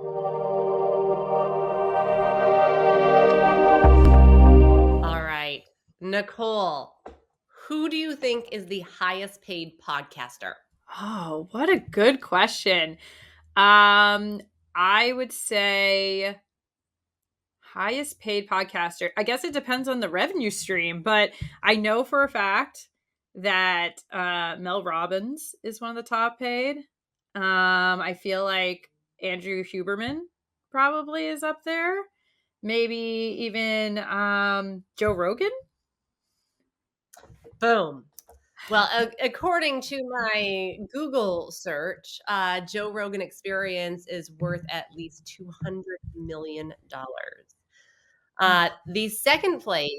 All right, Nicole, who do you think is the highest paid podcaster? Oh, what a good question. I would say highest paid podcaster. I guess it depends on the revenue stream, but I know for a fact that Mel Robbins is one of the top paid. I feel like Andrew Huberman probably is up there. Maybe even Joe Rogan. Boom. Well, according to my Google search, Joe Rogan Experience is worth at least $200 million. The second place,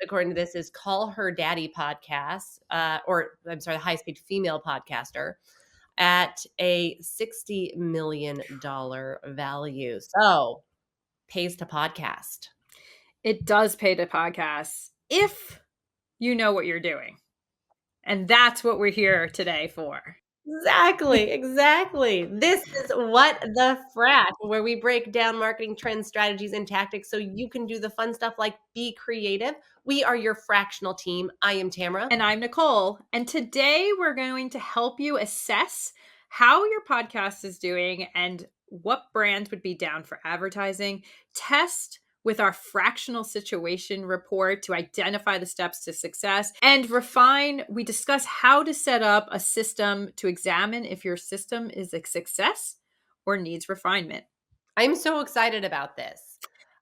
according to this, is Call Her Daddy podcast, or I'm sorry, the highest paid female podcaster at a $60 million value. So pays to podcast. It does pay to podcast if you know what you're doing. And that's what we're here today for. Exactly. This is What the Frac, where we break down marketing trends, strategies, and tactics so you can do the fun stuff like be creative. We are your fractional team. I am Tamara. And I'm Nicole. And today we're going to help you assess how your podcast is doing and what brands would be down for advertising. Test with our fractional situation report to identify the steps to success, and refine. We discuss how to set up a system to examine if your system is a success or needs refinement. I'm so excited about this.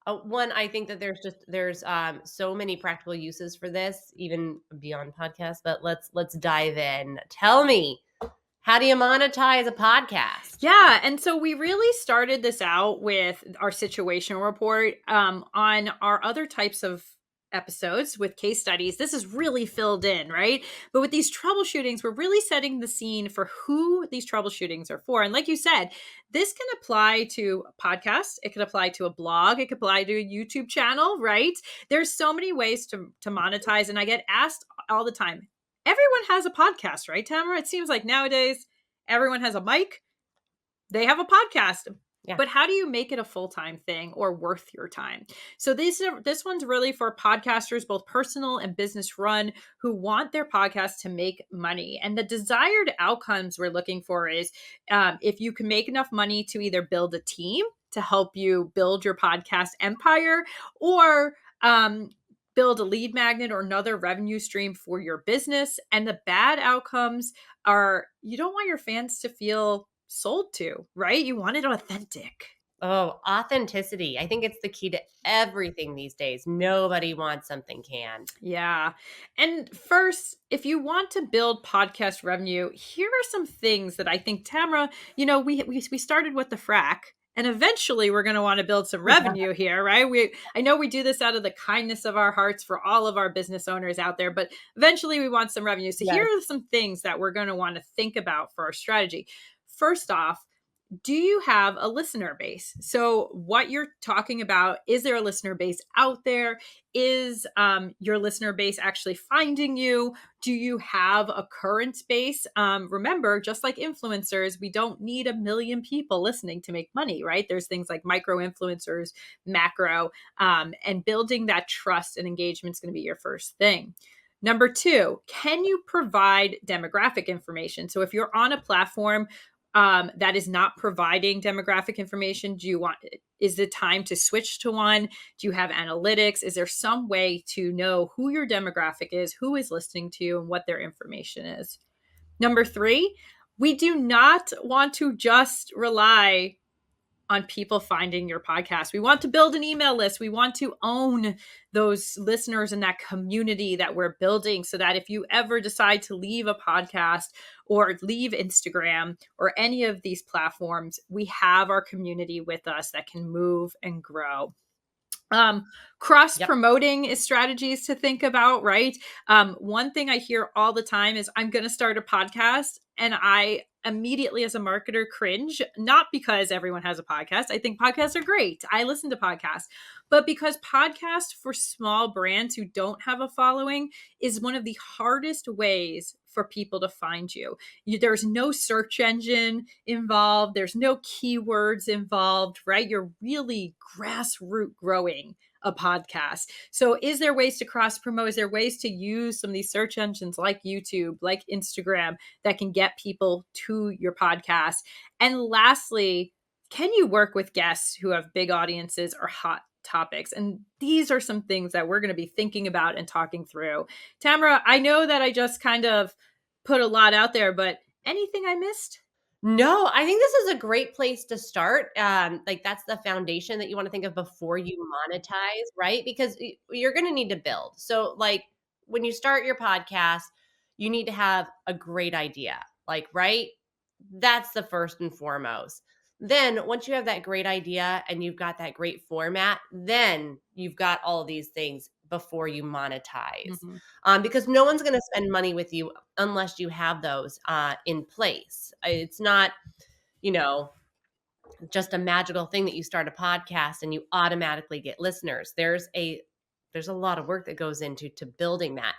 One, I think that there's so many practical uses for this, even beyond podcasts. But let's dive in. Tell me, how do you monetize a podcast? Yeah. And so we really started this out with our situation report. On our other types of episodes with case studies, this is really filled in, right? But with these troubleshootings, we're really setting the scene for who these troubleshootings are for. And like you said, this can apply to a podcast, it could apply to a blog, it could apply to a YouTube channel, right? There's so many ways to monetize. And I get asked all the time, everyone has a podcast, right, Tamara? It seems like nowadays everyone has a mic, they have a podcast. Yeah. But how do you make it a full-time thing or worth your time? So this one's really for podcasters, both personal and business run, who want their podcast to make money. And the desired outcomes we're looking for is if you can make enough money to either build a team to help you build your podcast empire, or build a lead magnet or another revenue stream for your business. And the bad outcomes are you don't want your fans to feel sold to, right? You want it authentic. Oh, authenticity. I think it's the key to everything these days. Nobody wants something canned. Yeah. And first, if you want to build podcast revenue, here are some things that I think, Tamara, we started with the Frac, and eventually we're going to want to build some revenue here, right? I know we do this out of the kindness of our hearts for all of our business owners out there, but eventually we want some revenue. So here are some things that we're going to want to think about for our strategy. First off, do you have a listener base? So what you're talking about, is there a listener base out there? Is your listener base actually finding you? Do you have a current base? Remember, just like influencers, we don't need 1 million people listening to make money, right? There's things like micro influencers, macro, and building that trust and engagement is going to be your first thing. Number 2, can you provide demographic information? So if you're on a platform that is not providing demographic information, is it time to switch to one? Do you have analytics? Is there some way to know who your demographic is, who is listening to you, and what their information is? Number 3, we do not want to just rely on people finding your podcast. We want to build an email list. We want to own those listeners and that community that we're building, so that if you ever decide to leave a podcast or leave Instagram or any of these platforms, we have our community with us that can move and grow. Cross promoting is strategies to think about, right? One thing I hear all the time is, I'm going to start a podcast, and I immediately as a marketer cringe, not because everyone has a podcast. I think podcasts are great. I listen to podcasts, but because podcasts for small brands who don't have a following is one of the hardest ways for people to find you. There's no search engine involved, there's no keywords involved, right? You're really grassroots growing a podcast. So is there ways to cross promote? Is there ways to use some of these search engines like YouTube, like Instagram, that can get people to your podcast? And lastly, can you work with guests who have big audiences or hot topics? And these are some things that we're going to be thinking about and talking through. Tamara, I know that I just kind of put a lot out there, but anything I missed? No, I think this is a great place to start. Like that's the foundation that you want to think of before you monetize, right? Because you're going to need to build. So like when you start your podcast, you need to have a great idea. Like, right? That's the first and foremost. Then once you have that great idea and you've got that great format, then you've got all of these things before you monetize. Mhm. Because no one's going to spend money with you unless you have those in place. It's not, you know, just a magical thing that you start a podcast and you automatically get listeners. There's a lot of work that goes into building that.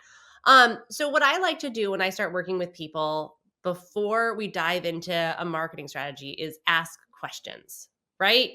So what I like to do when I start working with people before we dive into a marketing strategy is ask questions, right?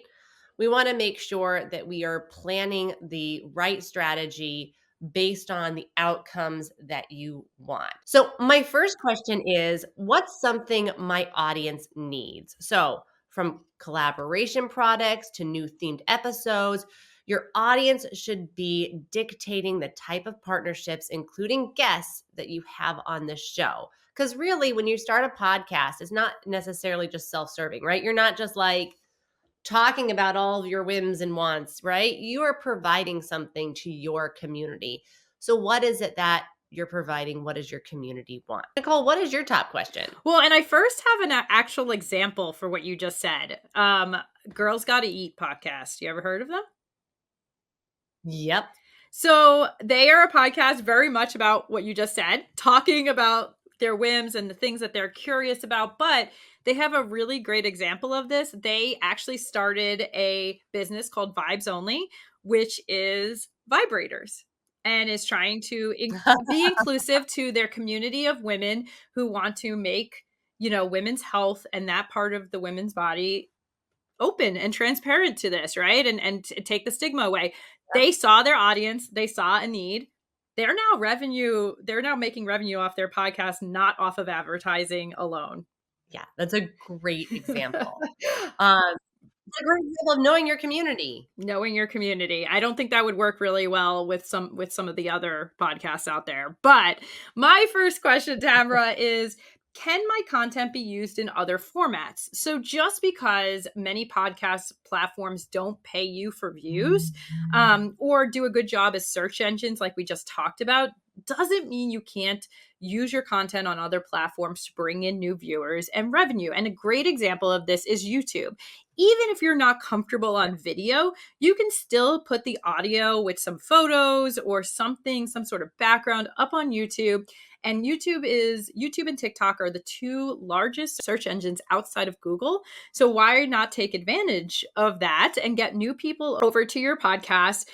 We want to make sure that we are planning the right strategy based on the outcomes that you want. So, my first question is what's something my audience needs? So, from collaboration products to new themed episodes, your audience should be dictating the type of partnerships, including guests, that you have on the show. Because really, when you start a podcast, it's not necessarily just self serving, right? You're not just like talking about all of your whims and wants, right? You are providing something to your community. So, what is it that you're providing? What does your community want? Nicole, what is your top question? Well, and I first have an actual example for what you just said. Girls Gotta Eat podcast. You ever heard of them? Yep. So they are a podcast very much about what you just said, talking about their whims and the things that they're curious about. But they have a really great example of this. They actually started a business called Vibes Only, which is vibrators and is trying to be inclusive to their community of women who want to make, women's health and that part of the women's body open and transparent to this, right? And take the stigma away. They saw their audience, they saw a need. They're now making revenue off their podcast, not off of advertising alone. Yeah, that's a great example. It's a great example of knowing your community. Knowing your community. I don't think that would work really well with some of the other podcasts out there. But my first question, Tamara, is can my content be used in other formats? So just because many podcast platforms don't pay you for views or do a good job as search engines like we just talked about, doesn't mean you can't use your content on other platforms to bring in new viewers and revenue. And a great example of this is YouTube. Even if you're not comfortable on video, you can still put the audio with some photos or something, some sort of background up on YouTube. And YouTube and TikTok are the two largest search engines outside of Google. So why not take advantage of that and get new people over to your podcast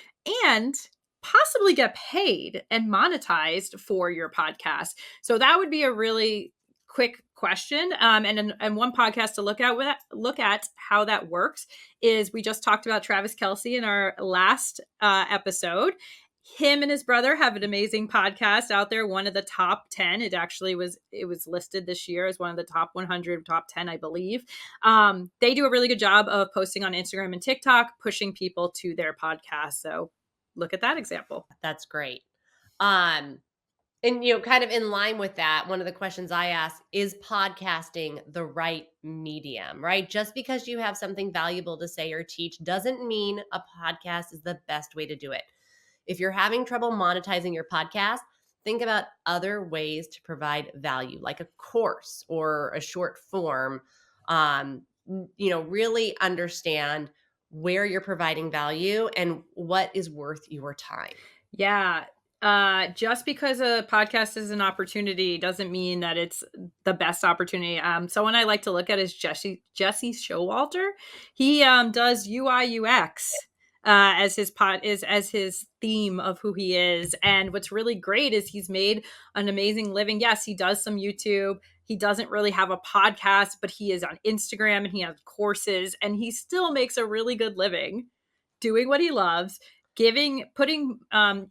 and possibly get paid and monetized for your podcast? So that would be a really quick question. And one podcast to look at how that works is we just talked about Travis Kelce in our last episode. Him and his brother have an amazing podcast out there. One of the top 10. It was listed this year as one of the top 100, top 10, I believe. They do a really good job of posting on Instagram and TikTok, pushing people to their podcast. So look at that example. That's great. And kind of in line with that, one of the questions I ask is podcasting the right medium, right? Just because you have something valuable to say or teach doesn't mean a podcast is the best way to do it. If you're having trouble monetizing your podcast, think about other ways to provide value, like a course or a short form. Really understand where you're providing value and what is worth your time. Yeah. Just because a podcast is an opportunity doesn't mean that it's the best opportunity. Someone I like to look at is Jesse Showalter. He does UI UX as his theme of who he is. And what's really great is he's made an amazing living. Yes, he does some YouTube. He doesn't really have a podcast, but he is on Instagram and he has courses, and he still makes a really good living doing what he loves, putting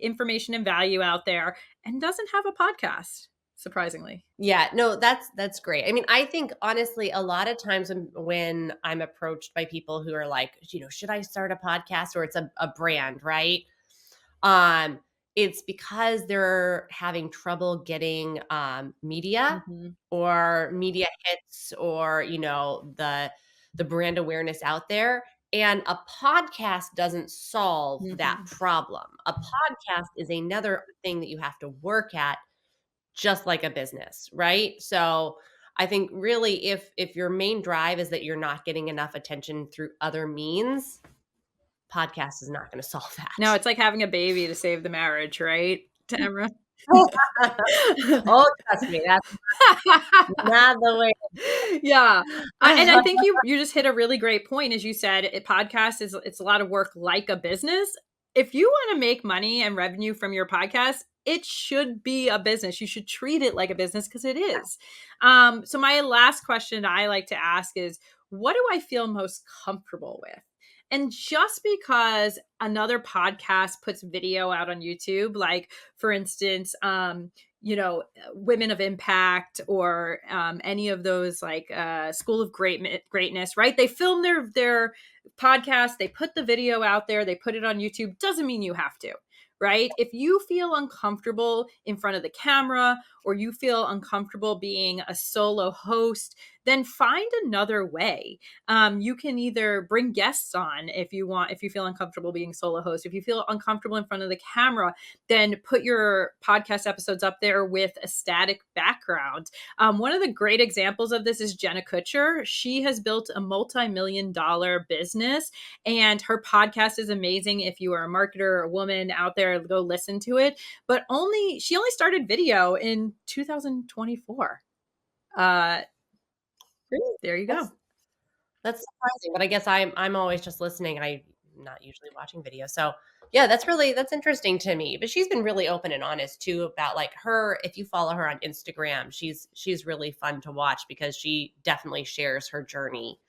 information and value out there, and doesn't have a podcast, surprisingly. Yeah, no, that's great. I mean, I think honestly, a lot of times when I'm approached by people who are like, should I start a podcast, or it's a brand, right? Um, it's because they're having trouble getting media Mhm. or media hits, or the brand awareness out there. And a podcast doesn't solve that Mhm. problem. A podcast is another thing that you have to work at, just like a business, right? So I think really, if your main drive is that you're not getting enough attention through other means, podcast is not going to solve No, that. it's like having a baby to save the marriage, right, Tamara? Oh, trust me, that's not the way. Yeah. And I think you just hit a really great point. As you said, a podcast it's a lot of work like a business. If you want to make money and revenue from your podcast, it should be a business. You should treat it like a business, because it is. So my last question I like to ask is, what do I feel most comfortable with? And just because another podcast puts video out on YouTube, like for instance, Women of Impact, or any of those, like School of Greatness, right? They film their podcast, they put the video out there, they put it on YouTube. Doesn't mean you have to, right? If you feel uncomfortable in front of the camera, or you feel uncomfortable being a solo host, then find another way. You can either bring guests on if you want, if you feel uncomfortable being solo host. If you feel uncomfortable in front of the camera, then put your podcast episodes up there with a static background. One of the great examples of this is Jenna Kutcher. She has built a multi-million-dollar business, and her podcast is amazing. If you are a marketer or a woman out there, go listen to it. But she only started video in 2024. Really? There you go. That's surprising, but I guess I'm always just listening. I'm not usually watching video. So, yeah, that's interesting to me. But she's been really open and honest too about, like, her if you follow her on Instagram, she's really fun to watch because she definitely shares her journey.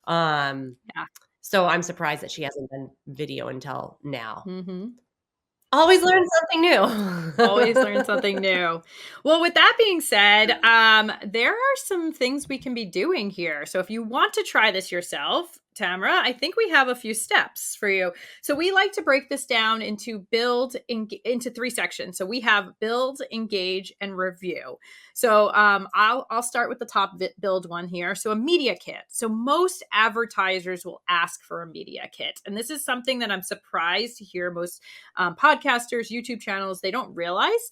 Um, Yeah. so I'm surprised that she hasn't done video until now. Hmm. Always learn something Always learn new. something new. Well, with that being said, there are some things we can be doing here. So if you want to try this yourself, Tamara, I think we have a few steps for you. So we like to break this down into three sections. So we have build, engage, and review. So I'll start with the top build one here. So a media kit. So most advertisers will ask for a media kit, and this is something that I'm surprised to hear most podcasters, YouTube channels, they don't realize.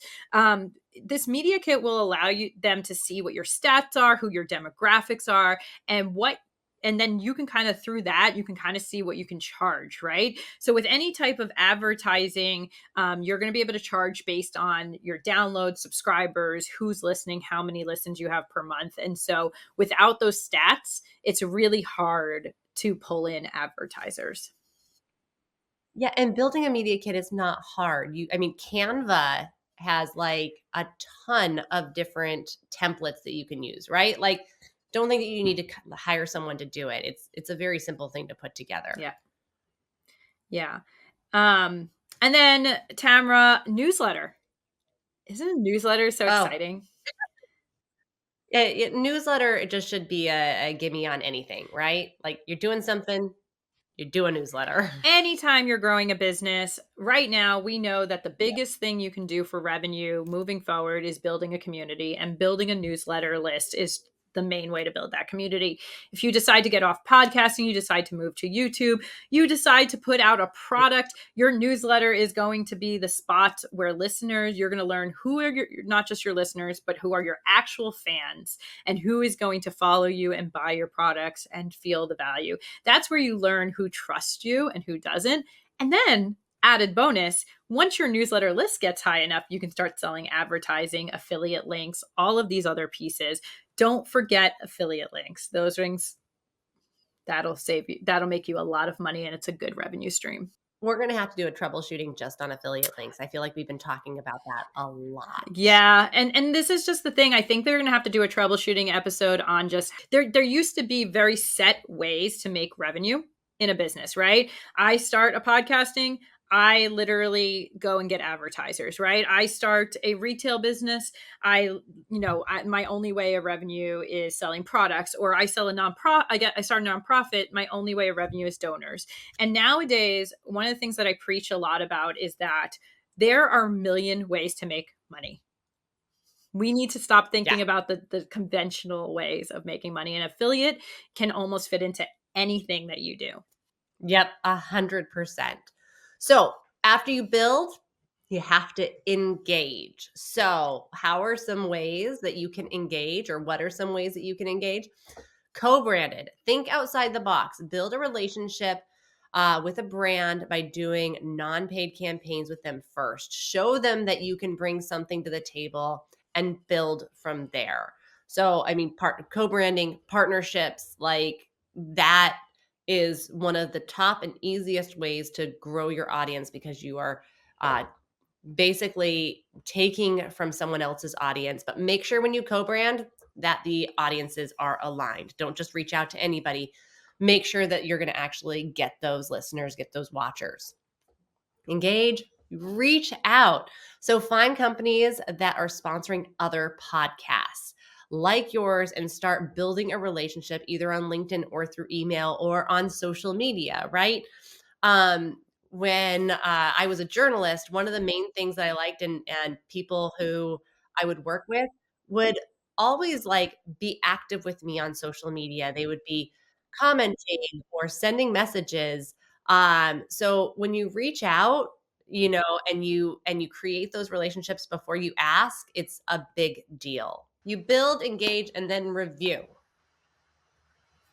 This media kit will allow them to see what your stats are, who your demographics are, and then you can kind of, through that, you can kind of see what you can charge, right? So with any type of advertising, you're going to be able to charge based on your downloads, subscribers, who's listening, how many listens you have per month. And so without those stats, it's really hard to pull in advertisers. Yeah, and building a media kit is not hard. I mean, Canva has like a ton of different templates that you can use, right? Like, don't think that you need to hire someone to do it. It's a very simple thing to put together. Yeah. Yeah. And then Tamra, newsletter. Isn't a newsletter so Oh, exciting? newsletter, it just should be a gimme on anything, right? Like, you're doing something, you do a newsletter. Anytime you're growing a business, right now, we know that the biggest thing you can do for revenue moving forward is building a community, and building a newsletter list is the main way to build that community. If you decide to get off podcasting, you decide to move to YouTube, you decide to put out a product, your newsletter is going to be the spot where you're going to learn who are not just your listeners, but who are your actual fans, and who is going to follow you and buy your products and feel the value. That's where you learn who trusts you and who doesn't. And then, added bonus, once your newsletter list gets high enough, you can start selling advertising, affiliate links, all of these other pieces. Don't forget affiliate links. Those rings, that'll make you a lot of money, and it's a good revenue stream. We're gonna have to do a troubleshooting just on affiliate links. I feel like we've been talking about that a lot. Yeah, and this is just the thing. I think they're going to have to do a troubleshooting episode on just there used to be very set ways to make revenue in a business, right? I start a podcasting, I literally go and get advertisers, right? I start a retail business, my only way of revenue is selling products, or I sell a I start a nonprofit, my only way of revenue is donors. And nowadays, one of the things that I preach a lot about is that there are a million ways to make money. We need to stop Yeah. thinking about the conventional ways of making money. An affiliate can almost fit into anything that you do. Yep, 100%. So after you build, you have to engage. So, how are some ways that you can engage, or what are some ways that you can engage? Co-branded. Think outside the box. Build a relationship with a brand by doing non-paid campaigns with them first. Show them that you can bring something to the table and build from there. So, I mean, co-branding, partnerships, like that is one of the top and easiest ways to grow your audience, because you are uh, basically taking from someone else's audience. But make sure when you co-brand that the audiences are aligned. Don't just reach out to anybody. Make sure that you're going to actually get those listeners, get those watchers. Engage, reach out. So find companies that are sponsoring other podcasts like yours and start building a relationship either on LinkedIn or through email or on social media, right? Um, when I was a journalist, one of the main things that I liked, and people who I would work with would always like be active with me on social media. They would be commenting or sending messages. So when you reach out, and you create those relationships before you ask, it's a big deal. You build, engage, and then review.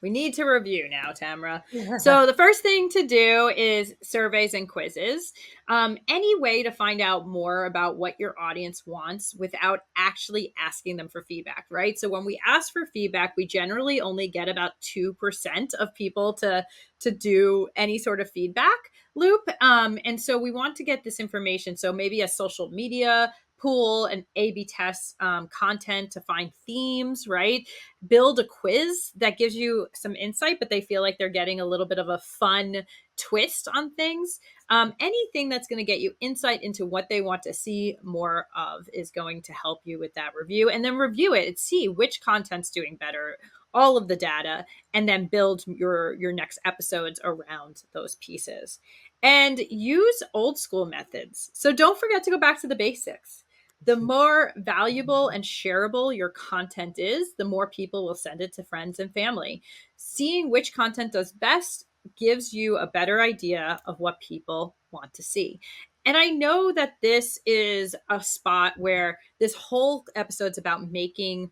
We need to review now, Tamra. So the first thing to do is surveys and quizzes. Any way to find out more about what your audience wants without actually asking them for feedback, right? So when we ask for feedback, we generally only get about 2% of people to do any sort of feedback loop. And so we want to get this information. So maybe a social media pool and A/B test content to find themes, right? Build a quiz that gives you some insight, but they feel like they're getting a little bit of a fun twist on things. Anything that's going to get you insight into what they want to see more of is going to help you with that review. And then review it and see which content's doing better, all of the data, and then build your next episodes around those pieces. And use old school methods. So don't forget to go back to the basics. The more valuable and shareable your content is, the more people will send it to friends and family. Seeing which content does best gives you a better idea of what people want to see. And I know that this is a spot where this whole episode's about making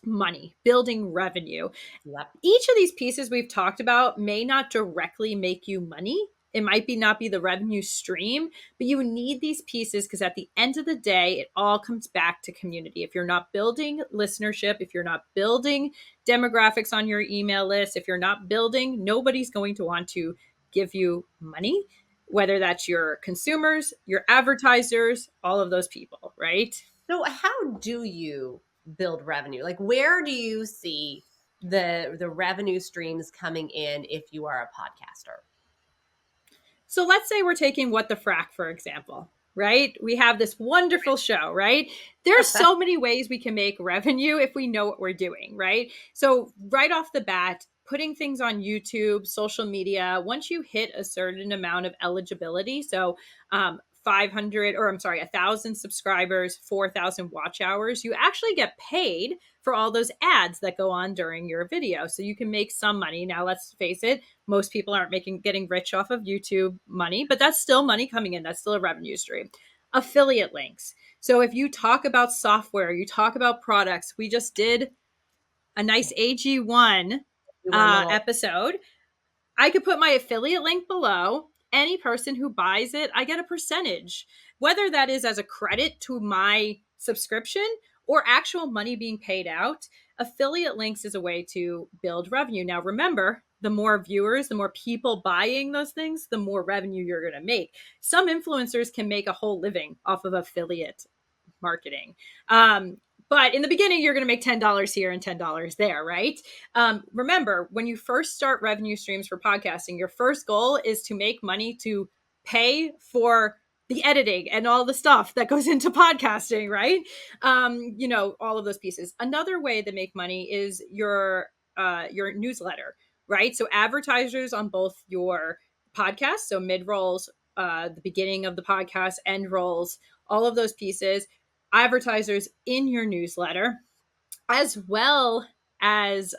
money, building revenue. Yep. Each of these pieces we've talked about may not directly make you money. It might not be the revenue stream, but you need these pieces because at the end of the day, it all comes back to community. If you're not building listenership, if you're not building demographics on your email list, if you're not building, nobody's going to want to give you money, whether that's your consumers, your advertisers, all of those people, right? So how do you build revenue? Like, where do you see the revenue streams coming in if you are a podcaster? So let's say we're taking What the Frac, for example, right? We have this wonderful show, right? There's so many ways we can make revenue if we know what we're doing, right? So right off the bat, putting things on YouTube, social media, once you hit a certain amount of eligibility, so 500, or I'm sorry, 1,000 subscribers, 4,000 watch hours, you actually get paid for all those ads that go on during your video. So you can make some money. Now, let's face it, most people aren't getting rich off of YouTube money, but that's still money coming in. That's still a revenue stream. Affiliate links. So if you talk about software, you talk about products, we just did a nice AG1 You one little episode. I could put my affiliate link below. Any person who buys it, I get a percentage, whether that is as a credit to my subscription or actual money being paid out. Affiliate links is a way to build revenue. Now, remember, the more viewers, the more people buying those things, the more revenue you're going to make. Some influencers can make a whole living off of affiliate marketing. But in the beginning, you're going to make $10 here and $10 there, right? Remember, when you first start revenue streams for podcasting, your first goal is to make money to pay for the editing and all the stuff that goes into podcasting, right? All of those pieces. Another way to make money is your newsletter, right? So advertisers on both your podcast, so mid rolls, the beginning of the podcast, end rolls, all of those pieces, advertisers in your newsletter, as well as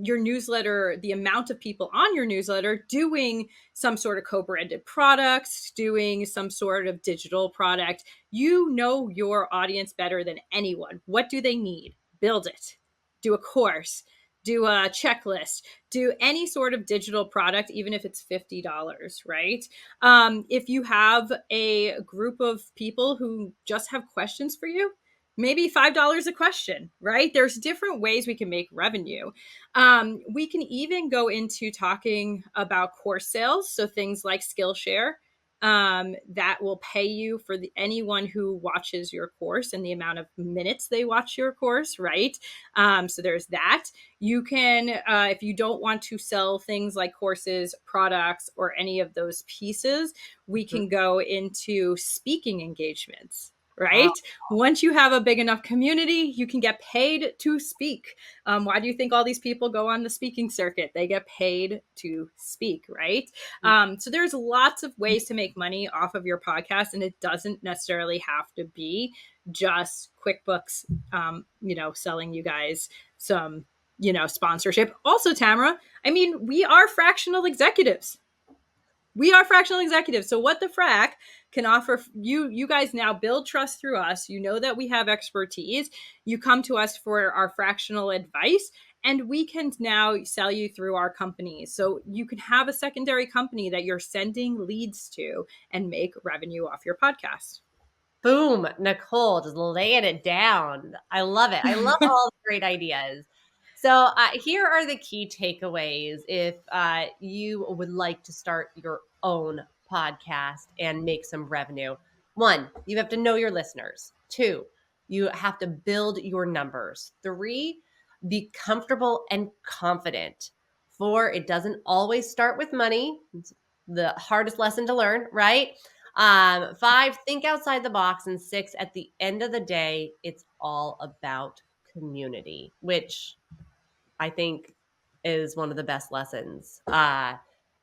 your newsletter, the amount of people on your newsletter doing some sort of co-branded products, doing some sort of digital product. You know your audience better than anyone. What do they need? Build it. Do a course, do a checklist, do any sort of digital product, even if it's $50, right? If you have a group of people who just have questions for you, maybe $5 a question, right? There's different ways we can make revenue. We can even go into talking about course sales. So things like Skillshare, that will pay you for anyone who watches your course and the amount of minutes they watch your course, right? So there's that. You can, if you don't want to sell things like courses, products, or any of those pieces, we can go into speaking engagements. Wow. Right? Once you have a big enough community, you can get paid to speak. Why do you think all these people go on the speaking circuit? They get paid to speak, right? So there's lots of ways to make money off of your podcast, and it doesn't necessarily have to be just QuickBooks, selling you guys some, sponsorship. Also, Tamara, I mean, we are fractional executives. So what the Frac can offer you guys now build trust through us. You know that we have expertise. You come to us for our fractional advice, and we can now sell you through our companies. So you can have a secondary company that you're sending leads to and make revenue off your podcast. Boom, Nicole, just laying it down. I love it. I love all the great ideas. So here are the key takeaways if you would like to start your own podcast and make some revenue. 1, you have to know your listeners. 2, you have to build your numbers. 3, be comfortable and confident. 4, it doesn't always start with money. It's the hardest lesson to learn, right? 5, think outside the box. And 6, at the end of the day, it's all about community, which I think is one of the best lessons.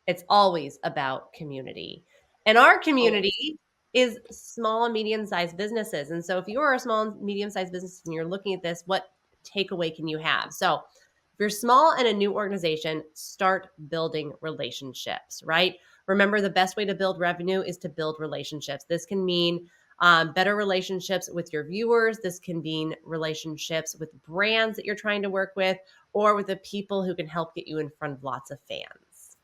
It's always about community. And our Always. community is small and medium-sized businesses. And so if you are a small and medium-sized business and you're looking at this, what takeaway can you have? So if you're small and a new organization, start building relationships, right? Remember, the best way to build revenue is to build relationships. This can mean better relationships with your viewers. This can mean relationships with brands that you're trying to work with, or with the people who can help get you in front of lots of fans.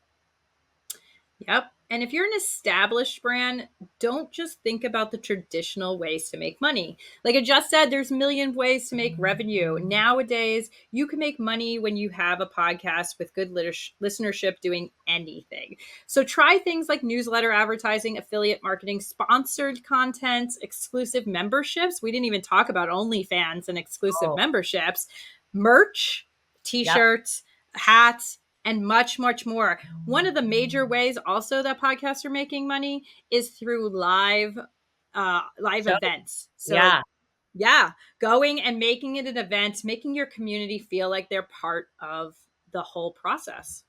Yep. And if you're an established brand, don't just think about the traditional ways to make money. Like I just said, there's a million ways to make revenue. Nowadays, you can make money when you have a podcast with good listenership doing anything. So try things like newsletter advertising, affiliate marketing, sponsored content, exclusive memberships. We didn't even talk about OnlyFans and exclusive memberships, merch, t-shirts, hats, and much, much more. One of the major ways also that podcasts are making money is through live events. So going and making it an event, making your community feel like they're part of the whole process.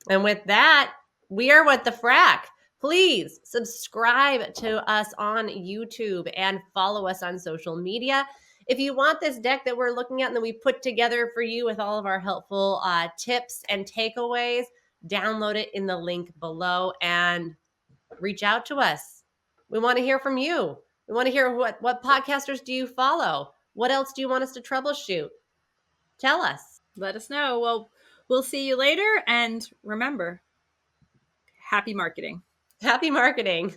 And with that, we are What the Frac. Please subscribe to us on YouTube and follow us on social media. If you want this deck that we're looking at and that we put together for you with all of our helpful tips and takeaways, download it in the link below and reach out to us. We want to hear from you. We want to hear what podcasters do you follow? What else do you want us to troubleshoot? Tell us. Let us know. Well, we'll see you later. And remember, happy marketing. Happy marketing.